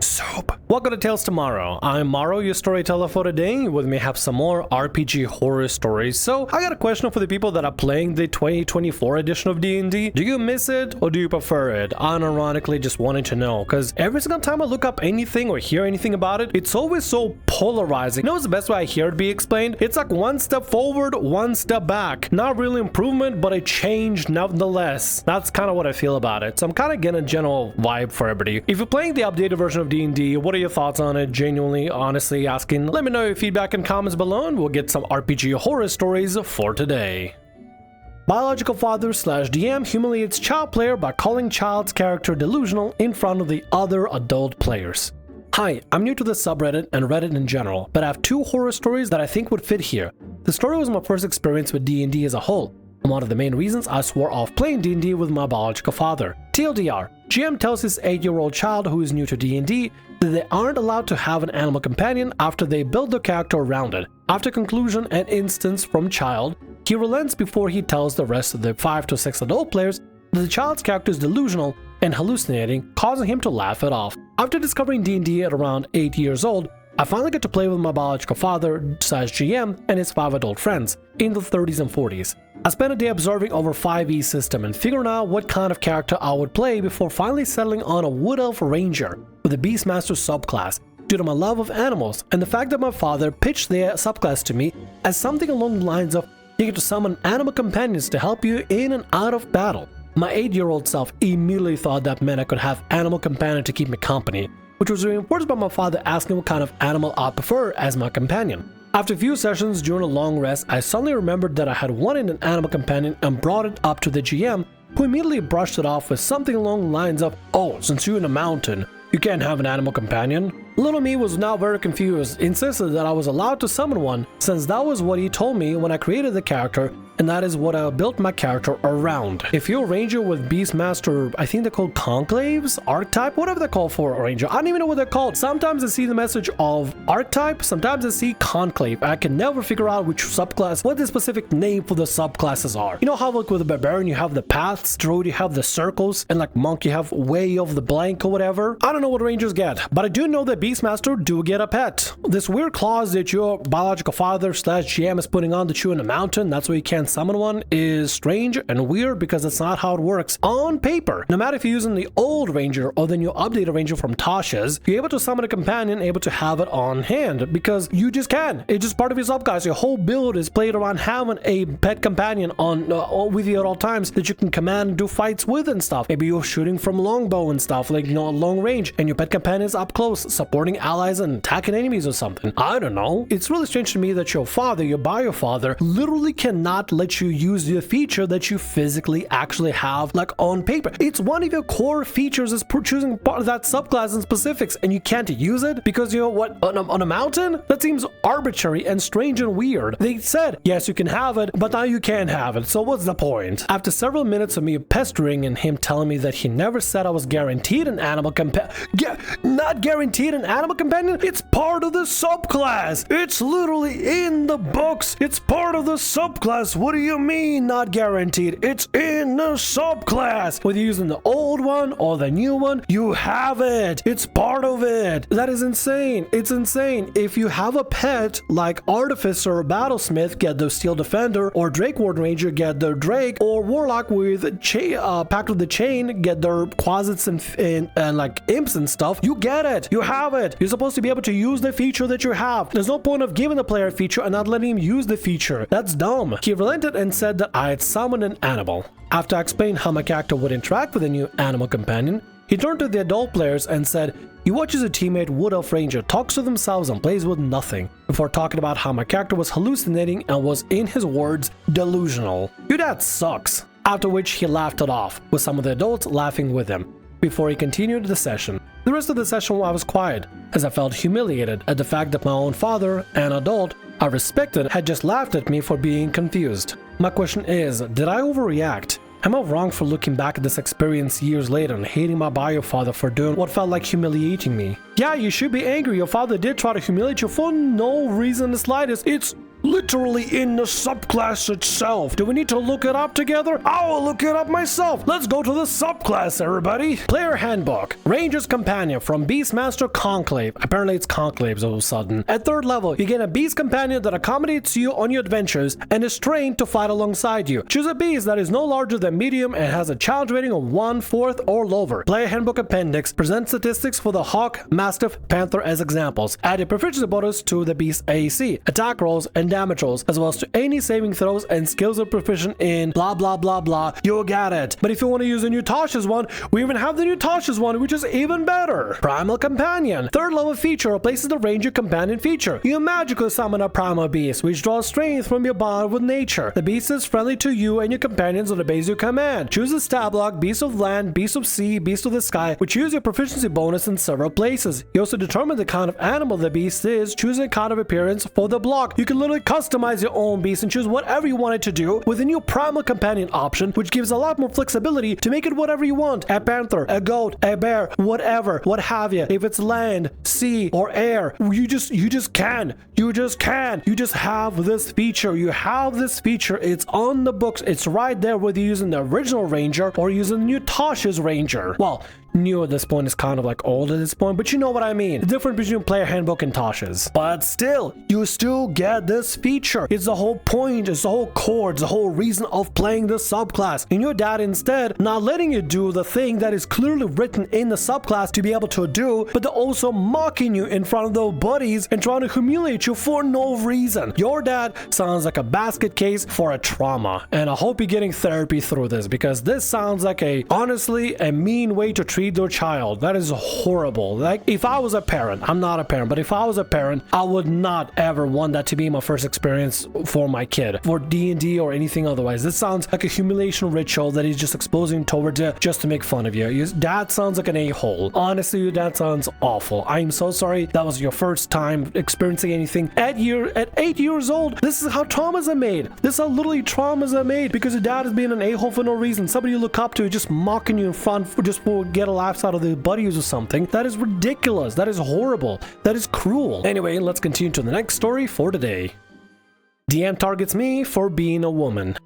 Soup. Welcome to Tales Tomorrow. I'm Morrow, your storyteller for today. With me, have some more RPG horror stories. So, I got a question for the people that are playing the 2024 edition of D&D. Do you miss it or do you prefer it? Unironically, just wanting to know, because every single time I look up anything or hear anything about it, it's always so polarizing. You know what's the best way I hear it be explained? It's like one step forward, one step back. Not really improvement, but a change nonetheless. That's kind of what I feel about it. So I'm kind of getting a general vibe for everybody. If you're playing the updated version of D&D, what are your thoughts on it? Genuinely, honestly asking. Let me know your feedback and comments below, and we'll get some RPG horror stories for today. Biological father / DM humiliates child player by calling child's character delusional in front of the other adult players. Hi, I'm new to this subreddit and Reddit in general, but I have two horror stories that I think would fit here. The story was my first experience with D&D as a whole, and one of the main reasons I swore off playing D&D with my biological father. TLDR, GM tells his 8-year-old child who is new to D&D that they aren't allowed to have an animal companion after they build their character around it. After conclusion and instance from child, he relents before he tells the rest of the 5 to 6 adult players that the child's character is delusional and hallucinating, causing him to laugh it off. After discovering D&D at around 8 years old, I finally get to play with my biological father / GM and his 5 adult friends in the 30s and 40s. I spent a day observing over 5e system and figuring out what kind of character I would play before finally settling on a Wood Elf Ranger with a Beastmaster subclass due to my love of animals and the fact that my father pitched their subclass to me as something along the lines of you get to summon animal companions to help you in and out of battle. My 8-year-old self immediately thought that meant I could have animal companion to keep me company, which was reinforced by my father asking what kind of animal I prefer as my companion. After a few sessions during a long rest, I suddenly remembered that I had wanted an animal companion and brought it up to the GM, who immediately brushed it off with something along the lines of, "Oh, since you're in a mountain, you can't have an animal companion." Little me was now very confused, insisted that I was allowed to summon one, since that was what he told me when I created the character, and that is what I built my character around. If you're a ranger with Beastmaster, I think they're called conclaves, archetype, whatever they're called for a ranger. I don't even know what they're called. Sometimes I see the message of archetype, sometimes I see conclave. I can never figure out which subclass, what the specific name for the subclasses are. You know how like with a barbarian you have the paths, druid you have the circles, and like monk you have way of the blank or whatever? I don't know what rangers get, but I do know that Beastmaster do get a pet. This weird clause that your biological father / GM is putting on that you're in a mountain, that's why you can't summon one, is strange and weird because that's not how it works on paper. No matter if you're using the old ranger or the new updated ranger from Tasha's, you're able to summon a companion, able to have it on hand because you just can. It's just part of your subclass. Your whole build is played around having a pet companion on with you at all times that you can command and do fights with and stuff. Maybe you're shooting from longbow and stuff, like, you know, long range, and your pet companion is up close supporting allies and attacking enemies or something. I don't know. It's really strange to me that your father, your bio father, literally cannot let you use the feature that you physically actually have like on paper. It's one of your core features is choosing part of that subclass and specifics, and you can't use it because, you know what, on a mountain? That seems arbitrary and strange and weird. They said, yes, you can have it, but now you can't have it, so what's the point? After several minutes of me pestering and him telling me that he never said I was guaranteed an animal companion, not guaranteed an animal companion, it's part of the subclass. It's literally in the books. It's part of the subclass. What do you mean not guaranteed? It's in the subclass. Whether you're using the old one or the new one, you have it. It's part of it. That is insane. It's insane. If you have a pet like Artificer or Battlesmith, get the Steel Defender, or Drake Warden Ranger, get their Drake, or Warlock with Pact of the Chain, get their Quasits and like Imps and stuff, you get it. You have it. You're supposed to be able to use the feature that you have. There's no point of giving the player a feature and not letting him use the feature. That's dumb. He relented and said that I had summoned an animal. After I explained how my character would interact with a new animal companion, he turned to the adult players and said, he watches a teammate Wood Elf Ranger talks to themselves and plays with nothing, before talking about how my character was hallucinating and was, in his words, delusional. Your dad sucks. After which he laughed it off, with some of the adults laughing with him, before he continued the session. The rest of the session I was quiet, as I felt humiliated at the fact that my own father, an adult I respected, had just laughed at me for being confused. My question is, did I overreact? Am I wrong for looking back at this experience years later and hating my bio father for doing what felt like humiliating me? Yeah, you should be angry. Your father did try to humiliate you for no reason in the slightest. It's literally in the subclass itself. Do we need to look it up together? I will look it up myself. Let's go to the subclass, everybody. Player Handbook. Ranger's Companion from Beastmaster Conclave. Apparently it's Conclaves all of a sudden. At 3rd level, you get a beast companion that accommodates you on your adventures and is trained to fight alongside you. Choose a beast that is no larger than medium and has a challenge rating of 1/4 or lower. Player Handbook Appendix presents statistics for the Hawk, Mastiff, Panther as examples. Add your proficiency bonus to the beast's AC, attack rolls, and damage rolls, as well as to any saving throws and skills are proficient in blah blah blah blah. You got it. But if you want to use the new Tasha's one, we even have the new Tasha's one, which is even better. Primal Companion. 3rd level feature replaces the Ranger Companion feature. You magically summon a primal beast, which draws strength from your bond with nature. The beast is friendly to you and your companions on the base you command. Choose a stat block, Beast of Land, Beast of Sea, Beast of the Sky, which use your proficiency bonus in several places. You also determine the kind of animal the beast is, choosing a kind of appearance for the block. You can literally customize your own beast and choose whatever you want it to do with the new Primal Companion option, which gives a lot more flexibility to make it whatever you want. A panther, a goat, a bear, whatever, what have you. If it's land, sea, or air, you just can. You just have this feature. You have this feature. It's on the books. It's right there, whether you're using the original Ranger or using the new Tasha's Ranger. Well, new at this point is kind of like old at this point, but you know what I mean. The difference between Player Handbook and Tasha's. But still, you still get this feature. It's the whole point, it's the whole core, it's the whole reason of playing the subclass. And your dad instead not letting you do the thing that is clearly written in the subclass to be able to do, but they're also mocking you in front of those buddies and trying to humiliate you for no reason. Your dad sounds like a basket case for a trauma, and I hope you're getting therapy through this, because this sounds like honestly a mean way to treat their child. That is horrible. Like, if I was a parent, I'm not a parent, but if I was a parent, I would not ever want that to be my first experience for my kid, for D&D or anything otherwise. This sounds like a humiliation ritual that he's just exposing towards you just to make fun of you. Your dad sounds like an a-hole. Honestly, your dad sounds awful. I'm so sorry that was your first time experiencing anything. At 8 years old, this is how traumas are made. This is how literally traumas are made, because your dad is being an a-hole for no reason. Somebody you look up to just mocking you in front just for get a laughs out of the buddies or something. That is ridiculous. That is horrible. That is cruel. Anyway, let's continue to the next story for today. DM targets me for being a woman.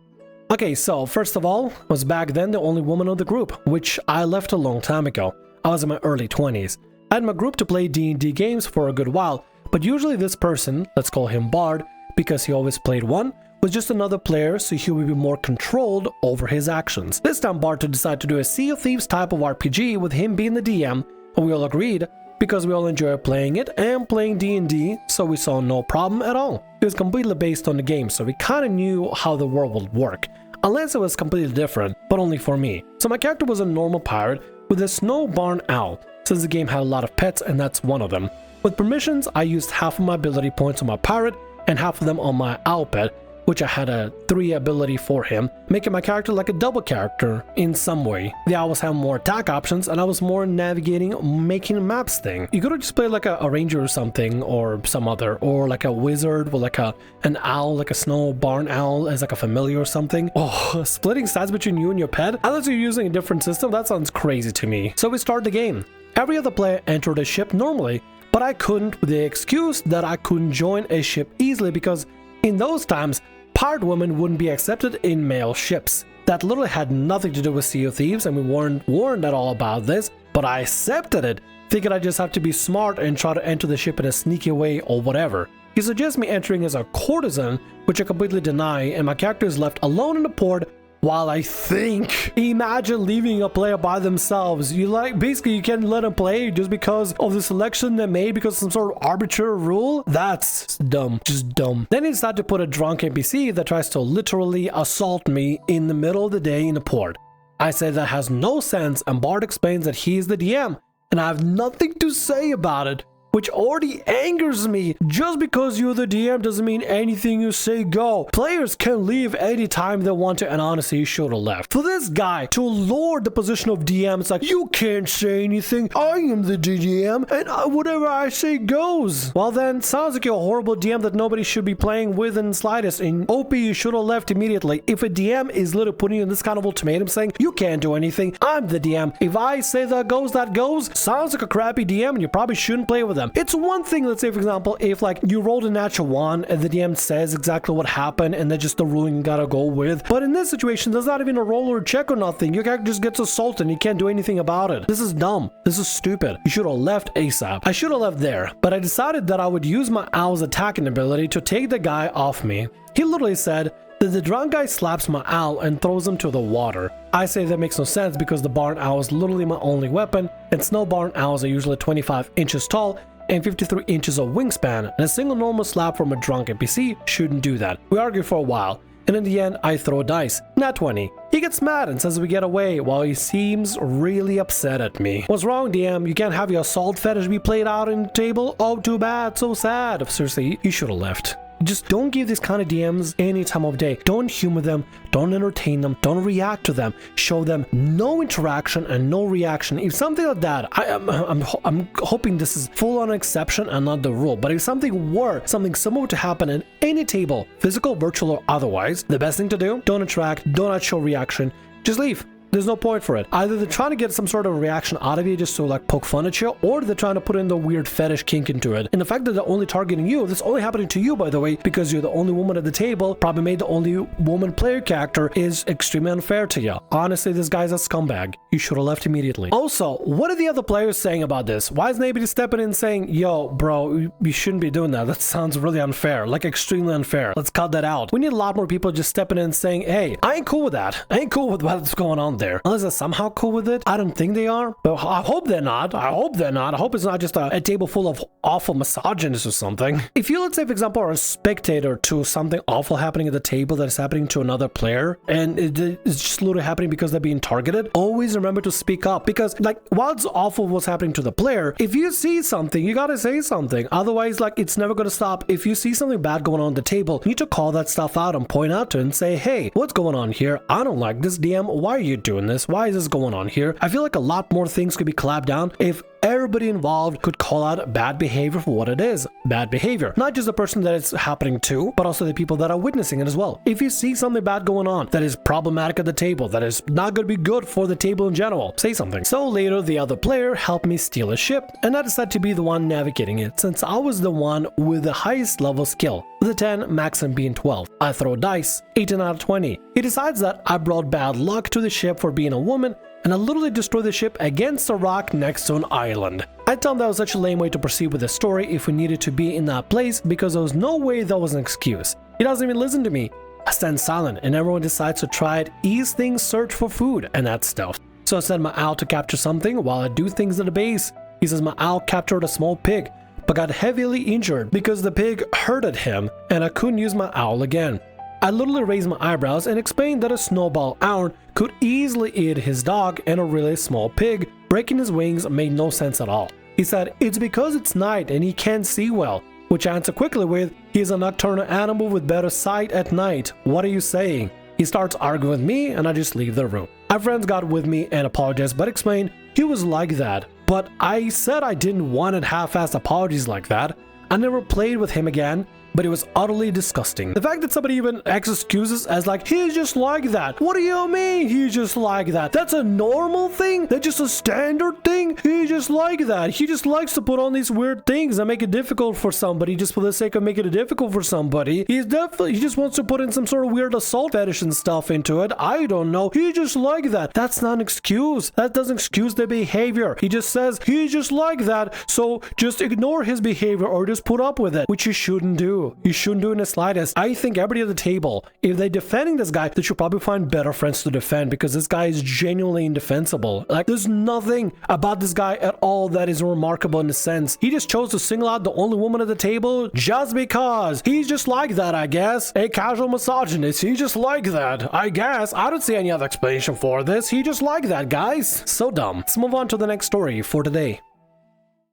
Okay, so first of all, I was back then the only woman of the group, which I left a long time ago. I was in my early 20s. I had my group to play D&D games for a good while, but usually this person, let's call him Bard, because he always played one, was just another player, so he would be more controlled over his actions. This time Barton decided to do a Sea of Thieves type of RPG with him being the DM, and we all agreed because we all enjoy playing it and playing D&D, so we saw no problem at all. It was completely based on the game, so we kind of knew how the world would work, unless it was completely different, but only for me. So my character was a normal pirate with a snow barn owl, since the game had a lot of pets and that's one of them. With permissions, I used half of my ability points on my pirate and half of them on my owl pet, which I had a 3 ability for him, making my character like a double character in some way. The owls have more attack options, and I was more navigating, making maps thing. You could have just played like a ranger or something, or some other, or like a wizard with like an owl, like a snow barn owl as like a familiar or something. Oh, splitting stats between you and your pet? Unless you're using a different system, that sounds crazy to me. So we start the game. Every other player entered a ship normally, but I couldn't, with the excuse that I couldn't join a ship easily because in those times, pirate women wouldn't be accepted in male ships. That literally had nothing to do with Sea of Thieves, and we weren't warned at all about this, but I accepted it, thinking I just have to be smart and try to enter the ship in a sneaky way or whatever. He suggests me entering as a courtesan, which I completely deny, and my character is left alone in the port while I think. Imagine leaving a player by themselves. Basically you can't let them play just because of the selection they made because of some sort of arbitrary rule. That's dumb, just dumb. Then he decided to put a drunk NPC that tries to literally assault me in the middle of the day in a port. I say that has no sense, and Bart explains that he's the DM and I have nothing to say about it, which already angers me. Just because you're the DM doesn't mean anything you say go. Players can leave anytime they want to, and honestly, you should have left. For this guy to lord the position of DM, it's like, you can't say anything. I am the DM, and whatever I say goes. Well then, sounds like you're a horrible DM that nobody should be playing with in the slightest. In OP, you should have left immediately. If a DM is literally putting you in this kind of ultimatum saying, you can't do anything, I'm the DM. If I say that goes, sounds like a crappy DM, and you probably shouldn't play with them. DM. It's one thing, let's say for example, if like you rolled a natural one and the DM says exactly what happened and then just the ruling you gotta go with. But in this situation, there's not even a roll or a check or nothing. Your character just gets assaulted and you can't do anything about it. This is dumb. This is stupid. You should have left ASAP. I should have left there, but I decided that I would use my owl's attacking ability to take the guy off me. He literally said that the drunk guy slaps my owl and throws him to the water. I say that makes no sense because the barn owl is literally my only weapon, and snow barn owls are usually 25 inches tall and 53 inches of wingspan, and a single normal slap from a drunk NPC shouldn't do that. We argue for a while, and in the end I throw a dice. Nat 20. He gets mad and says we get away while he seems really upset at me. What's wrong, DM? You can't have your assault fetish be played out on the table? Oh, too bad. So sad. Seriously, you should have left. Just don't give these kind of DMs any time of day. Don't humor them, don't entertain them, don't react to them. Show them no interaction and no reaction. If something like that, I'm hoping this is full on exception and not the rule, but if something similar to happen at any table, physical, virtual, or otherwise, the best thing to do, don't interact, do not show reaction, just leave. There's no point for it. Either they're trying to get some sort of reaction out of you just to like poke fun at you, or they're trying to put in the weird fetish kink into it. And the fact that they're only targeting you, this is only happening to you, by the way, because you're the only woman at the table, probably made the only woman player character, is extremely unfair to you. Honestly, this guy's a scumbag. You should have left immediately. Also, what are the other players saying about this? Why is nobody stepping in saying, yo, bro, you shouldn't be doing that. That sounds really unfair, like extremely unfair. Let's cut that out. We need a lot more people just stepping in and saying, hey, I ain't cool with that. I ain't cool with what's going on there. Unless they're somehow cool with it. I don't think they are, but I hope they're not. I hope it's not just a table full of awful misogynists or something. If you, let's say for example, are a spectator to something awful happening at the table that is happening to another player, and it's just literally happening because they're being targeted, always remember to speak up, because like while it's awful what's happening to the player, if you see something, you gotta say something. Otherwise, like, it's never gonna stop. If you see something bad going on at the table, you need to call that stuff out and point out to it and say, hey, what's going on here? I don't like this, DM. Why are you doing this? Why is this going on here? I feel like a lot more things could be clapped down if everybody involved could call out bad behavior for what it is. Bad behavior. Not just the person that it's happening to, but also the people that are witnessing it as well. If you see something bad going on that is problematic at the table, that is not going to be good for the table in general, say something. So later, the other player helped me steal a ship, and I decided to be the one navigating it since I was the one with the highest level skill. With a 10, maximum being 12. I throw dice, 18 out of 20. He decides that I brought bad luck to the ship for being a woman, and I literally destroy the ship against a rock next to an island. I tell him that was such a lame way to proceed with the story if we needed to be in that place, because there was no way that was an excuse. He doesn't even listen to me. I stand silent and everyone decides to try it, ease things, search for food, and that stuff. So I send my owl to capture something while I do things at the base. He says my owl captured a small pig, but got heavily injured because the pig hurted him and I couldn't use my owl again. I literally raised my eyebrows and explained that a snowball owl could easily eat his dog, and a really small pig breaking his wings made no sense at all. He said it's because it's night and he can't see well, which I answer quickly with, he's a nocturnal animal with better sight at night. What are you saying? He starts arguing with me and I just leave the room. My friends got with me and apologized but explained he was like that. But I said I didn't want half-assed apologies like that. I never played with him again, but it was utterly disgusting. The fact that somebody even acts excuses as like, he's just like that. What do you mean he's just like that? That's a normal thing? That's just a standard thing? He's just like that. He just likes to put on these weird things and make it difficult for somebody just for the sake of making it difficult for somebody. He just wants to put in some sort of weird assault fetish and stuff into it. I don't know. He just like that. That's not an excuse. That doesn't excuse the behavior. He just says he's just like that, so just ignore his behavior or just put up with it, which you shouldn't do. You shouldn't do it in the slightest. I think everybody at the table, if they're defending this guy, they should probably find better friends to defend, because this guy is genuinely indefensible. Like, there's nothing about this guy at all that is remarkable in a sense. He just chose to single out the only woman at the table just because. He's just like that, I guess. A casual misogynist. He's just like that, I guess. I don't see any other explanation for this. He just like that, guys. So dumb. Let's move on to the next story for today.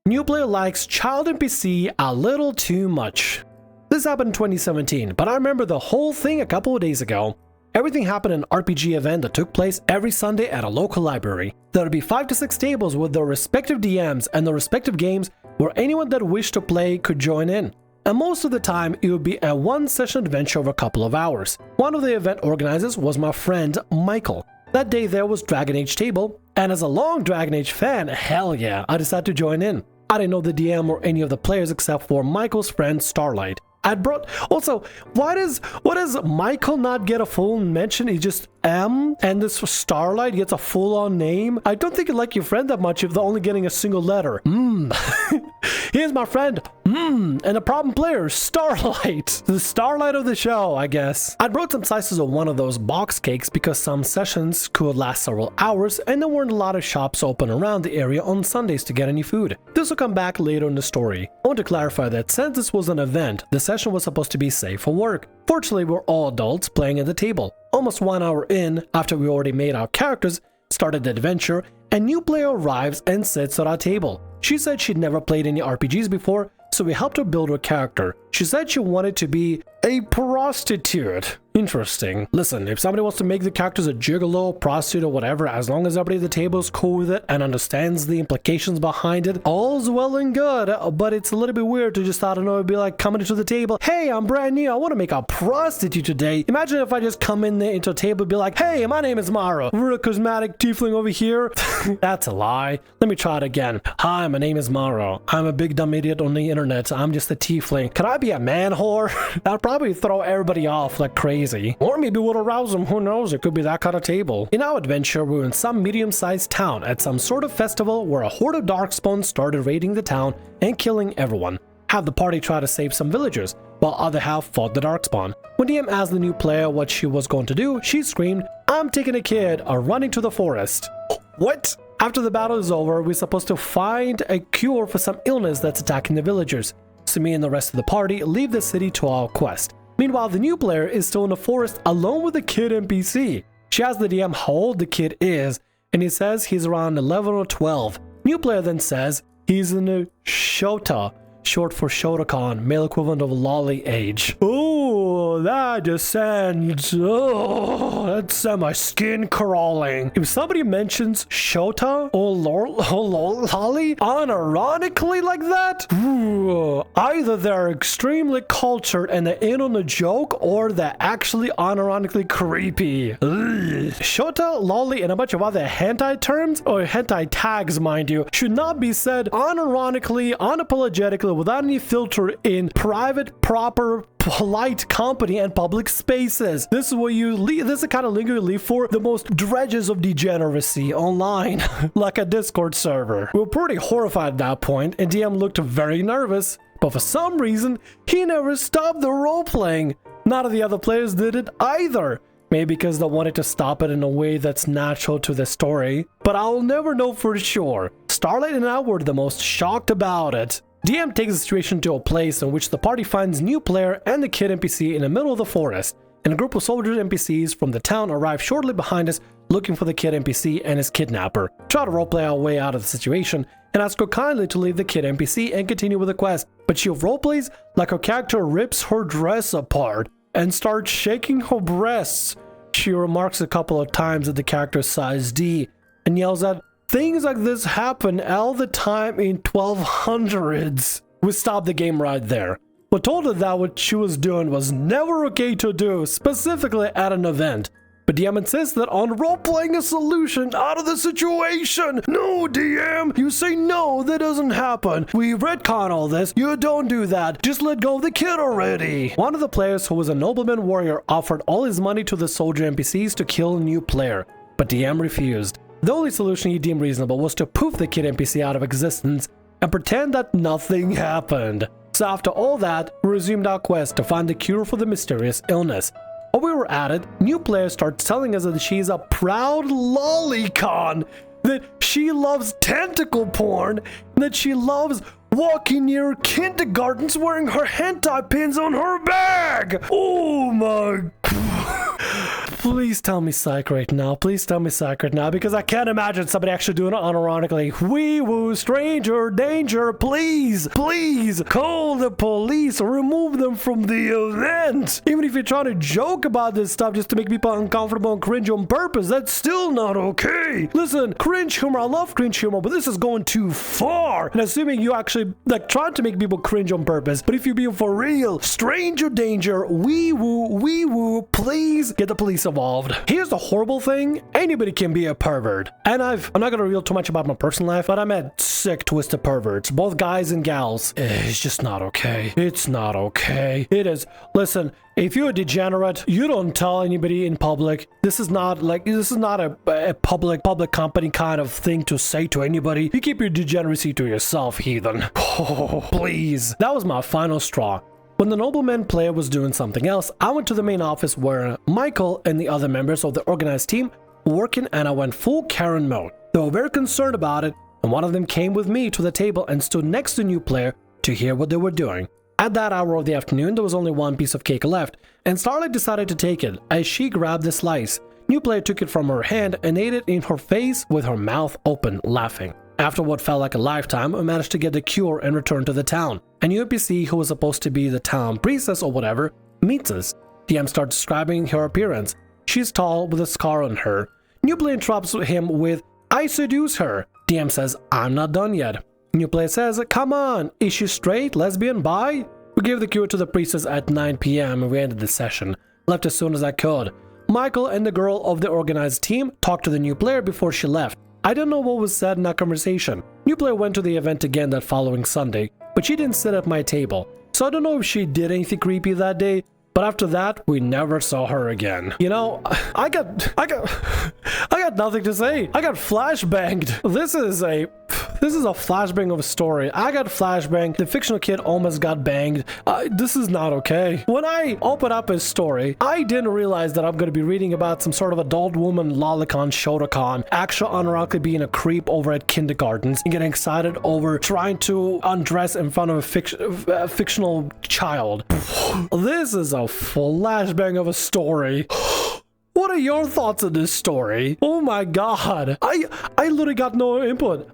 New player likes child NPC a little too much. This happened in 2017, but I remember the whole thing a couple of days ago. Everything happened in an RPG event that took place every Sunday at a local library. There would be 5 to 6 tables with their respective DMs and their respective games where anyone that wished to play could join in. And most of the time, it would be a one-session adventure over a couple of hours. One of the event organizers was my friend Michael. That day there was Dragon Age table, and as a long Dragon Age fan, hell yeah, I decided to join in. I didn't know the DM or any of the players except for Michael's friend Starlight. Also, why does Michael not get a full mention? He's just M, and this Starlight gets a full-on name. I don't think you like your friend that much if they're only getting a single letter. Here's my friend, and a problem player, Starlight. The Starlight of the show, I guess. I brought some slices of one of those box cakes because some sessions could last several hours, and there weren't a lot of shops open around the area on Sundays to get any food. This will come back later in the story. I want to clarify that since this was an event, the session was supposed to be safe for work. Fortunately, we're all adults playing at the table. Almost 1 hour in, after we already made our characters, started the adventure, a new player arrives and sits at our table. She said she'd never played any RPGs before, so we helped her build her character. She said she wanted to be a prostitute. Interesting. Listen, if somebody wants to make the characters a gigolo, prostitute, or whatever, as long as everybody at the table is cool with it and understands the implications behind it, all's well and good, but it's a little bit weird to just, I don't know, be like coming into the table, hey, I'm brand new, I want to make a prostitute today. Imagine if I just come in there into a table and be like, hey, my name is Morrow, we're a charismatic tiefling over here. That's a lie. Let me try it again. Hi, my name is Morrow. I'm a big dumb idiot on the internet. I'm just a tiefling. Can I be a man whore? That'd probably throw everybody off like crazy. Or maybe we'll arouse them, who knows, it could be that kind of table. In our adventure, we were in some medium-sized town at some sort of festival where a horde of darkspawn started raiding the town and killing everyone. Half the party tried to save some villagers, while other half fought the darkspawn. When DM asked the new player what she was going to do, she screamed, I'm taking a kid, or running to the forest. What? After the battle is over, we're supposed to find a cure for some illness that's attacking the villagers. So me and the rest of the party leave the city to our quest. Meanwhile, the new player is still in the forest alone with the kid NPC. She asks the DM how old the kid is, and he says he's around 11 or 12. New player then says he's in a Shota, short for Shotokan, male equivalent of lolly age. Oh, that just sends, that sent my skin crawling. If somebody mentions Shota or lolly unironically like that, either they're extremely cultured and they're in on a joke, or they're actually unironically creepy. Shota, lolly, and a bunch of other hentai terms, or hentai tags, mind you, should not be said unironically, unapologetically, without any filter in private, proper, polite company and public spaces. This is where you leave. This is the kind of lingo you leave for the most dredges of degeneracy online, like a Discord server. We were pretty horrified at that point, and DM looked very nervous, but for some reason, he never stopped the role-playing. None of the other players did it either. Maybe because they wanted to stop it in a way that's natural to the story, but I'll never know for sure. Starlight and I were the most shocked about it. DM takes the situation to a place in which the party finds new player and the kid NPC in the middle of the forest, and a group of soldiers NPCs from the town arrive shortly behind us looking for the kid NPC and his kidnapper. Try to roleplay our way out of the situation and ask her kindly to leave the kid NPC and continue with the quest, but she roleplays like her character rips her dress apart and starts shaking her breasts. She remarks a couple of times at the character's size D and yells out, things like this happen all the time in 1200s. We stopped the game right there. We told her that what she was doing was never okay to do, specifically at an event. But DM insisted on role-playing a solution out of the situation. No, DM, you say no, that doesn't happen. We retcon all this. You don't do that. Just let go of the kid already. One of the players, who was a nobleman warrior, offered all his money to the soldier NPCs to kill a new player, but DM refused. The only solution he deemed reasonable was to poof the kid NPC out of existence and pretend that nothing happened. So after all that, we resumed our quest to find the cure for the mysterious illness. While we were at it, new player starts telling us that she's a proud lolicon, that she loves tentacle porn, and that she loves walking near kindergartens wearing her hentai pins on her bag. Oh my Please tell me psych right now. Please tell me psych right now, because I can't imagine somebody actually doing it unironically. Wee woo, stranger, danger, please, please call the police or remove them from the event. Even if you're trying to joke about this stuff just to make people uncomfortable and cringe on purpose, that's still not okay. Listen, cringe humor, I love cringe humor, but this is going too far. And assuming you actually like trying to make people cringe on purpose, but if you're being for real, stranger danger, wee woo, please get the police involved. evolved. Here's the horrible thing, anybody can be a pervert. And I'm not gonna reveal too much about my personal life, but I met sick, twisted perverts, both guys and gals. It's just not okay. It's not okay. It is. Listen, if you're a degenerate, you don't tell anybody in public. This is not a public company kind of thing to say to anybody. You keep your degeneracy to yourself, heathen. Oh, please. That was my final straw. When the nobleman player was doing something else, I went to the main office where Michael and the other members of the organized team were working, and I went full Karen mode. They were very concerned about it, and one of them came with me to the table and stood next to the new player to hear what they were doing. At that hour of the afternoon, there was only one piece of cake left, and Starlight decided to take it as she grabbed the slice. New player took it from her hand and ate it in her face with her mouth open, laughing. After what felt like a lifetime, we managed to get the cure and return to the town. A new NPC who was supposed to be the town priestess or whatever meets us. DM starts describing her appearance. She's tall with a scar on her. New player interrupts him with, "I seduce her." DM says, "I'm not done yet." New player says, "Come on, is she straight, lesbian, bi?" We gave the cure to the priestess at 9 PM and we ended the session. Left as soon as I could. Michael and the girl of the organized team talked to the new player before she left. I don't know what was said in that conversation. New player went to the event again that following Sunday, but she didn't sit at my table. So I don't know if she did anything creepy that day, but after that, we never saw her again. You know, I got nothing to say. I got flashbanged. This is a flashbang of a story. I got flashbanged. The fictional kid almost got banged. This is not okay. When I open up his story, I didn't realize that I'm going to be reading about some sort of adult woman, lolicon, shotacon, actual unironically being a creep over at kindergartens and getting excited over trying to undress in front of a fictional child. This is a flashbang of a story. What are your thoughts on this story? Oh my god. I literally got no input.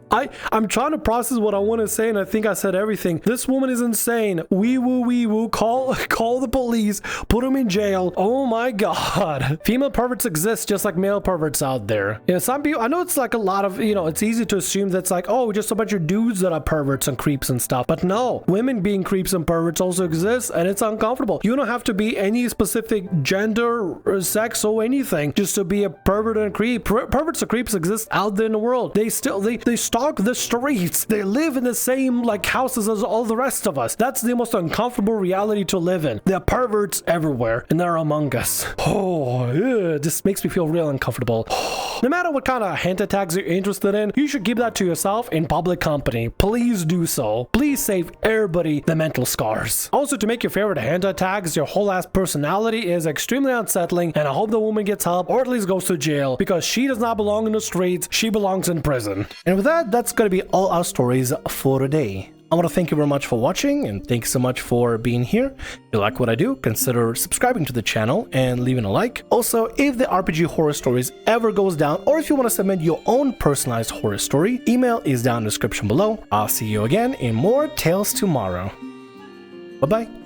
I'm trying to process what I want to say, and I think I said everything. This woman is insane. Wee woo. Call the police. Put him in jail. Oh my god. Female perverts exist just like male perverts out there. You know, some people, I know it's like a lot of, you know, it's easy to assume that's like, oh, just a bunch of dudes that are perverts and creeps and stuff. But no, women being creeps and perverts also exist, and it's uncomfortable. You don't have to be any specific gender or sex or anything just to be a pervert and a creep. Perverts and creeps exist out there in the world. They stalk the streets. They live in the same like houses as all the rest of us. That's the most uncomfortable reality to live in. There are perverts everywhere, and they're among us. Oh, this makes me feel real uncomfortable. No matter what kind of hentai tags you're interested in, you should keep that to yourself in public company. Please do so. Please save everybody the mental scars. Also, to make your favorite hentai tags your whole ass personality is extremely unsettling, and I hope the woman gets help or at least goes to jail, because she does not belong in the streets. She belongs in prison. And with that, that's gonna be all our stories for today. I want to thank you very much for watching, and thanks so much for being here. If you like what I do, consider subscribing to the channel and leaving a like. Also, if the RPG Horror Stories ever goes down, or if you want to submit your own personalized horror story, email is down in the description below. I'll see you again in more Tales Tomorrow. Bye-bye.